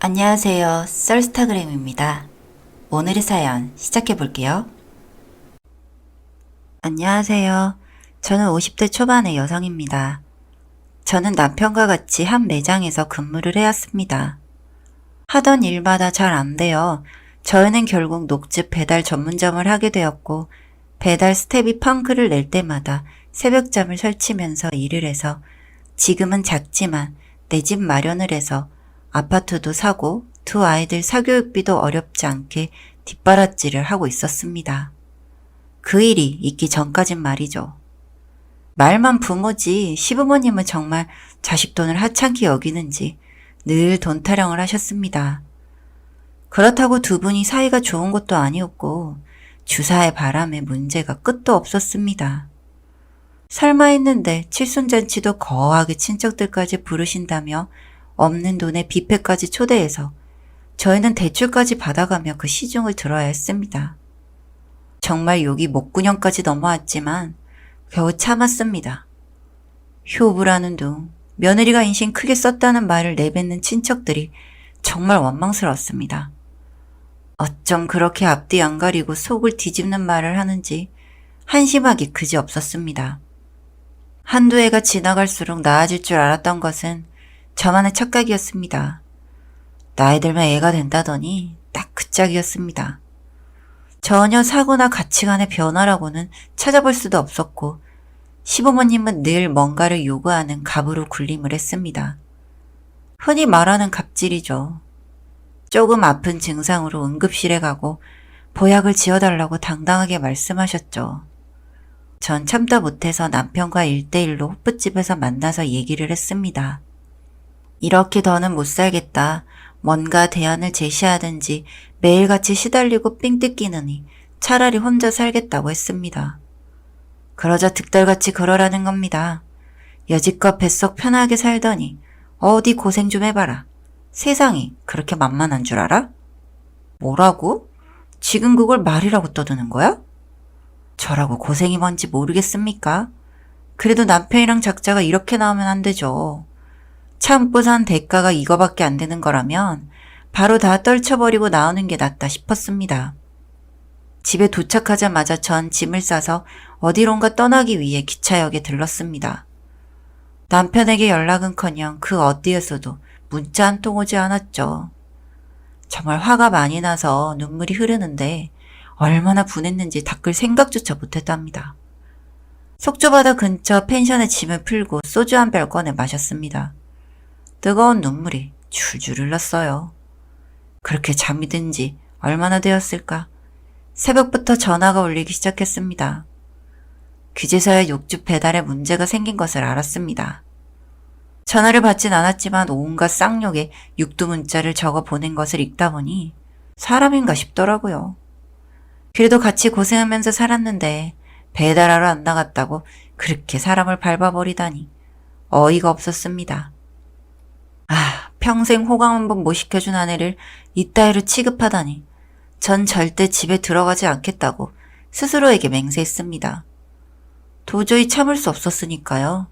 안녕하세요. 썰스타그램입니다. 오늘의 사연 시작해 볼게요. 안녕하세요. 저는 50대 초반의 여성입니다. 저는 남편과 같이 한 매장에서 근무를 해왔습니다. 하던 일마다 잘 안 돼요. 저희는 결국 녹즙 배달 전문점을 하게 되었고 배달 스텝이 펑크를 낼 때마다 새벽잠을 설치면서 일을 해서 지금은 작지만 내 집 마련을 해서 아파트도 사고 두 아이들 사교육비도 어렵지 않게 뒷바라지를 하고 있었습니다. 그 일이 있기 전까진 말이죠. 말만 부모지 시부모님은 정말 자식 돈을 하찮게 여기는지 늘 돈 타령을 하셨습니다. 그렇다고 두 분이 사이가 좋은 것도 아니었고 주사의 바람에 문제가 끝도 없었습니다. 설마 했는데 칠순잔치도 거하게 친척들까지 부르신다며 없는 돈에 뷔페까지 초대해서 저희는 대출까지 받아가며 그 시중을 들어야 했습니다. 정말 욕이 목구녕까지 넘어왔지만 겨우 참았습니다. 효부라는 둥, 며느리가 인신 크게 썼다는 말을 내뱉는 친척들이 정말 원망스러웠습니다. 어쩜 그렇게 앞뒤 안 가리고 속을 뒤집는 말을 하는지 한심하기 그지없었습니다. 한두 해가 지나갈수록 나아질 줄 알았던 것은 저만의 착각이었습니다. 나이 들면 애가 된다더니 딱 그 짝이었습니다. 전혀 사고나 가치관의 변화라고는 찾아볼 수도 없었고 시부모님은 늘 뭔가를 요구하는 갑으로 군림을 했습니다. 흔히 말하는 갑질이죠. 조금 아픈 증상으로 응급실에 가고 보약을 지어달라고 당당하게 말씀하셨죠. 전 참다 못해서 남편과 1대1로 호프집에서 만나서 얘기를 했습니다. 이렇게 더는 못 살겠다. 뭔가 대안을 제시하든지 매일같이 시달리고 삥 뜯기느니 차라리 혼자 살겠다고 했습니다. 그러자 득달같이 그러라는 겁니다. 여지껏 뱃속 편하게 살더니 어디 고생 좀 해봐라. 세상이 그렇게 만만한 줄 알아? 뭐라고? 지금 그걸 말이라고 떠드는 거야? 저라고 고생이 뭔지 모르겠습니까? 그래도 남편이랑 작자가 이렇게 나오면 안 되죠. 참고 산 대가가 이거밖에 안 되는 거라면 바로 다 떨쳐버리고 나오는 게 낫다 싶었습니다. 집에 도착하자마자 전 짐을 싸서 어디론가 떠나기 위해 기차역에 들렀습니다. 남편에게 연락은커녕 그 어디에서도 문자 한 통 오지 않았죠. 정말 화가 많이 나서 눈물이 흐르는데 얼마나 분했는지 닦을 생각조차 못했답니다. 속초바다 근처 펜션에 짐을 풀고 소주 한 병 꺼내 마셨습니다. 뜨거운 눈물이 줄줄 흘렀어요. 그렇게 잠이 든 지 얼마나 되었을까? 새벽부터 전화가 울리기 시작했습니다. 그제서야 욕집 배달에 문제가 생긴 것을 알았습니다. 전화를 받진 않았지만 온갖 쌍욕에 육두 문자를 적어 보낸 것을 읽다 보니 사람인가 싶더라고요. 그래도 같이 고생하면서 살았는데 배달하러 안 나갔다고 그렇게 사람을 밟아버리다니 어이가 없었습니다. 평생 호강 한 번 못 시켜준 아내를 이따위로 취급하다니 전 절대 집에 들어가지 않겠다고 스스로에게 맹세했습니다. 도저히 참을 수 없었으니까요.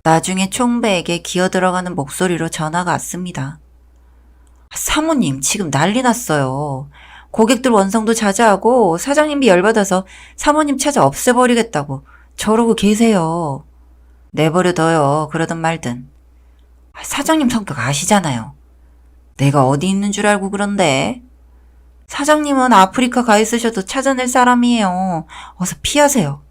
나중에 총배에게 기어들어가는 목소리로 전화가 왔습니다. 사모님 지금 난리 났어요. 고객들 원성도 자제하고 사장님이 열받아서 사모님 찾아 없애버리겠다고 저러고 계세요. 내버려둬요. 그러든 말든. 사장님 성격 아시잖아요. 내가 어디 있는 줄 알고 그런데. 사장님은 아프리카 가 있으셔도 찾아낼 사람이에요. 어서 피하세요.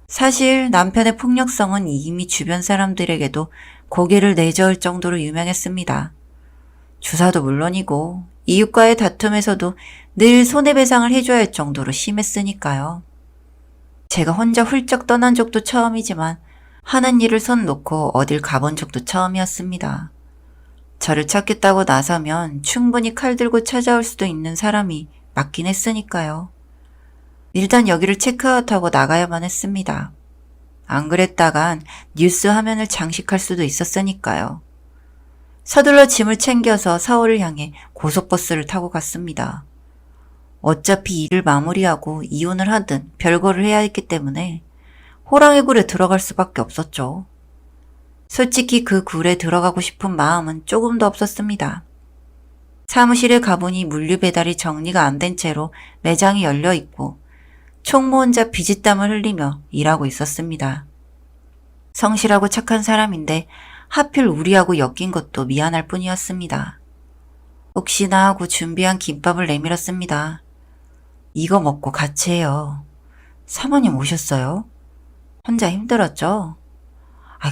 사실 남편의 폭력성은 이미 주변 사람들에게도 고개를 내저을 정도로 유명했습니다. 주사도 물론이고 이웃과의 다툼에서도 늘 손해배상을 해줘야 할 정도로 심했으니까요. 제가 혼자 훌쩍 떠난 적도 처음이지만 하는 일을 손 놓고 어딜 가본 적도 처음이었습니다. 저를 찾겠다고 나서면 충분히 칼 들고 찾아올 수도 있는 사람이 맞긴 했으니까요. 일단 여기를 체크아웃하고 나가야만 했습니다. 안 그랬다간 뉴스 화면을 장식할 수도 있었으니까요. 서둘러 짐을 챙겨서 서울을 향해 고속버스를 타고 갔습니다. 어차피 일을 마무리하고 이혼을 하든 별거를 해야 했기 때문에 호랑이 굴에 들어갈 수밖에 없었죠. 솔직히 그 굴에 들어가고 싶은 마음은 조금도 없었습니다. 사무실에 가보니 물류 배달이 정리가 안 된 채로 매장이 열려 있고 총무 혼자 비지땀을 흘리며 일하고 있었습니다. 성실하고 착한 사람인데 하필 우리하고 엮인 것도 미안할 뿐이었습니다. 혹시나 하고 준비한 김밥을 내밀었습니다. 이거 먹고 같이 해요. 사모님 오셨어요? 혼자 힘들었죠?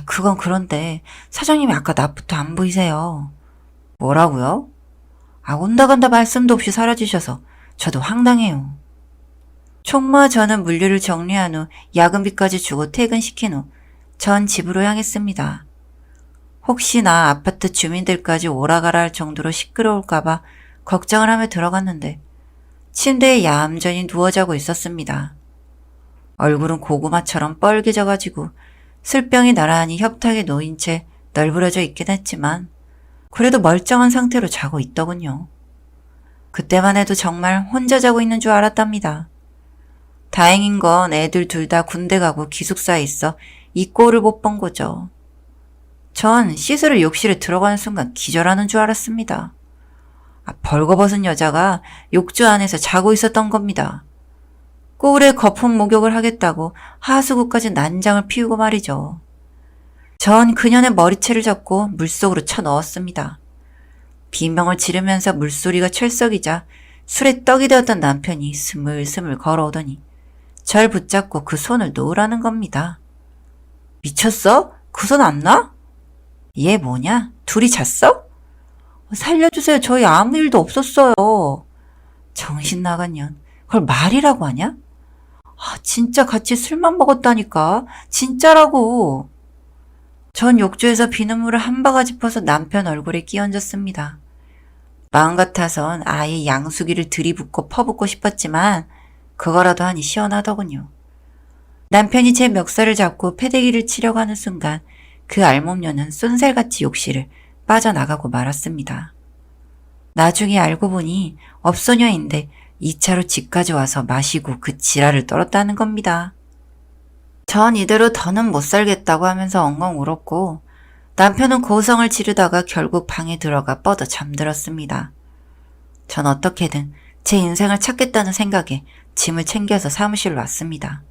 그건 그런데 사장님이 아까 낮부터 안 보이세요. 뭐라고요? 온다 간다 말씀도 없이 사라지셔서 저도 황당해요. 총무와 저는 물류를 정리한 후 야근비까지 주고 퇴근시킨 후 전 집으로 향했습니다. 혹시나 아파트 주민들까지 오라가라 할 정도로 시끄러울까봐 걱정을 하며 들어갔는데 침대에 얌전히 누워 자고 있었습니다. 얼굴은 고구마처럼 뻘개져가지고 술병이 나란히 협탁에 놓인 채 널브러져 있긴 했지만 그래도 멀쩡한 상태로 자고 있더군요. 그때만 해도 정말 혼자 자고 있는 줄 알았답니다. 다행인 건 애들 둘 다 군대 가고 기숙사에 있어 이 꼴을 못 본 거죠. 전 씻으러 욕실에 들어가는 순간 기절하는 줄 알았습니다. 벌거벗은 여자가 욕조 안에서 자고 있었던 겁니다. 꿀에 거품 목욕을 하겠다고 하수구까지 난장을 피우고 말이죠. 전 그녀의 머리채를 잡고 물속으로 쳐넣었습니다. 비명을 지르면서 물소리가 철썩이자 술에 떡이 되었던 남편이 스물스물 걸어오더니 절 붙잡고 그 손을 놓으라는 겁니다. 미쳤어? 그 손 안 놔? 얘 뭐냐? 둘이 잤어? 살려주세요. 저희 아무 일도 없었어요. 정신 나간 년. 그걸 말이라고 하냐? 진짜 같이 술만 먹었다니까. 진짜라고. 전 욕조에서 비눗물을 한 바가지 퍼서 남편 얼굴에 끼얹었습니다. 마음 같아선 아예 양수기를 들이붓고 퍼붓고 싶었지만 그거라도 하니 시원하더군요. 남편이 제 멱살을 잡고 패대기를 치려고 하는 순간 그 알몸녀는 쏜살같이 욕실을 빠져나가고 말았습니다. 나중에 알고 보니 업소녀인데 2차로 집까지 와서 마시고 그 지랄을 떨었다는 겁니다. 전 이대로 더는 못 살겠다고 하면서 엉엉 울었고 남편은 고성을 지르다가 결국 방에 들어가 뻗어 잠들었습니다. 전 어떻게든 제 인생을 찾겠다는 생각에 짐을 챙겨서 사무실로 왔습니다.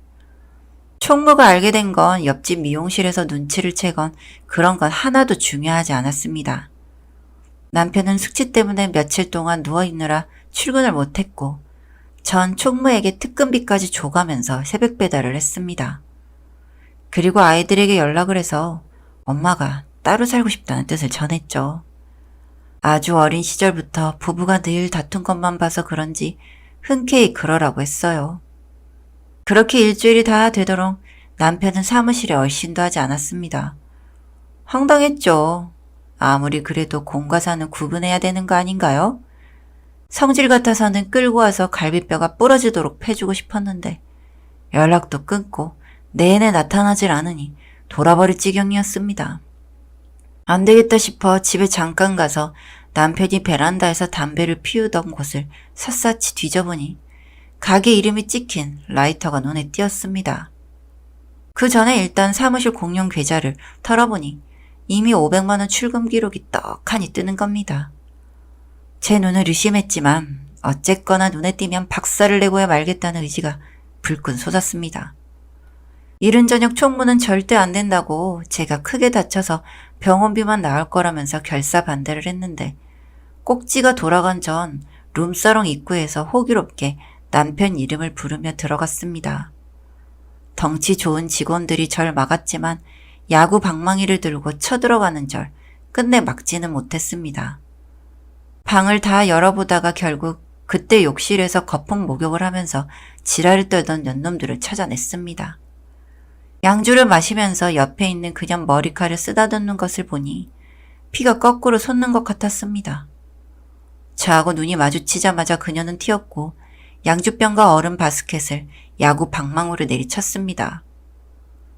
총무가 알게 된 건 옆집 미용실에서 눈치를 채건 그런 건 하나도 중요하지 않았습니다. 남편은 숙취 때문에 며칠 동안 누워있느라 출근을 못했고 전 총무에게 특근비까지 줘가면서 새벽 배달을 했습니다. 그리고 아이들에게 연락을 해서 엄마가 따로 살고 싶다는 뜻을 전했죠. 아주 어린 시절부터 부부가 늘 다툰 것만 봐서 그런지 흔쾌히 그러라고 했어요. 그렇게 일주일이 다 되도록 남편은 사무실에 얼씬도 하지 않았습니다. 황당했죠. 아무리 그래도 공과 사는 구분해야 되는 거 아닌가요? 성질 같아서는 끌고 와서 갈비뼈가 부러지도록 패주고 싶었는데 연락도 끊고 내내 나타나질 않으니 돌아버릴 지경이었습니다. 안 되겠다 싶어 집에 잠깐 가서 남편이 베란다에서 담배를 피우던 곳을 샅샅이 뒤져보니 가게 이름이 찍힌 라이터가 눈에 띄었습니다. 그 전에 일단 사무실 공용 계좌를 털어보니 이미 500만 원 출금 기록이 떡하니 뜨는 겁니다. 제 눈을 의심했지만 어쨌거나 눈에 띄면 박살을 내고야 말겠다는 의지가 불끈 솟았습니다. 이른 저녁 총무는 절대 안 된다고 제가 크게 다쳐서 병원비만 나올 거라면서 결사 반대를 했는데 꼭지가 돌아간 전 룸사롱 입구에서 호기롭게 남편 이름을 부르며 들어갔습니다. 덩치 좋은 직원들이 절 막았지만 야구 방망이를 들고 쳐들어가는 절 끝내 막지는 못했습니다. 방을 다 열어보다가 결국 그때 욕실에서 거품 목욕을 하면서 지랄을 떨던 연놈들을 찾아냈습니다. 양주를 마시면서 옆에 있는 그녀 머리칼을 쓰다듬는 것을 보니 피가 거꾸로 솟는 것 같았습니다. 저하고 눈이 마주치자마자 그녀는 튀었고 양주병과 얼음 바스켓을 야구 방망이로 내리쳤습니다.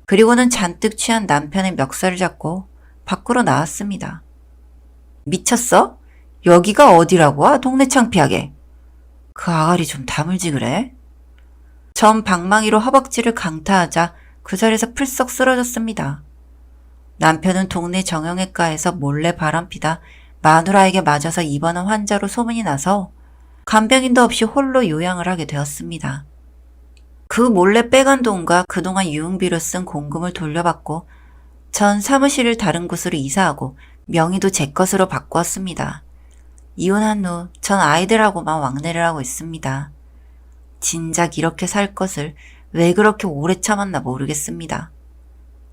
그리고는 잔뜩 취한 남편의 멱살을 잡고 밖으로 나왔습니다. 미쳤어? 여기가 어디라고? 동네 창피하게. 그 아가리 좀 다물지 그래? 전 방망이로 허벅지를 강타하자 그 자리에서 풀썩 쓰러졌습니다. 남편은 동네 정형외과에서 몰래 바람피다 마누라에게 맞아서 입원한 환자로 소문이 나서 간병인도 없이 홀로 요양을 하게 되었습니다. 그 몰래 빼간 돈과 그동안 유흥비로 쓴 공금을 돌려받고 전 사무실을 다른 곳으로 이사하고 명의도 제 것으로 바꾸었습니다. 이혼한 후 전 아이들하고만 왕래를 하고 있습니다. 진작 이렇게 살 것을 왜 그렇게 오래 참았나 모르겠습니다.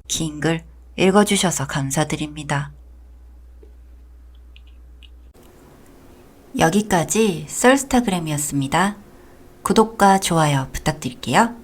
긴 글 읽어주셔서 감사드립니다. 여기까지 썰스타그램이었습니다. 구독과 좋아요 부탁드릴게요.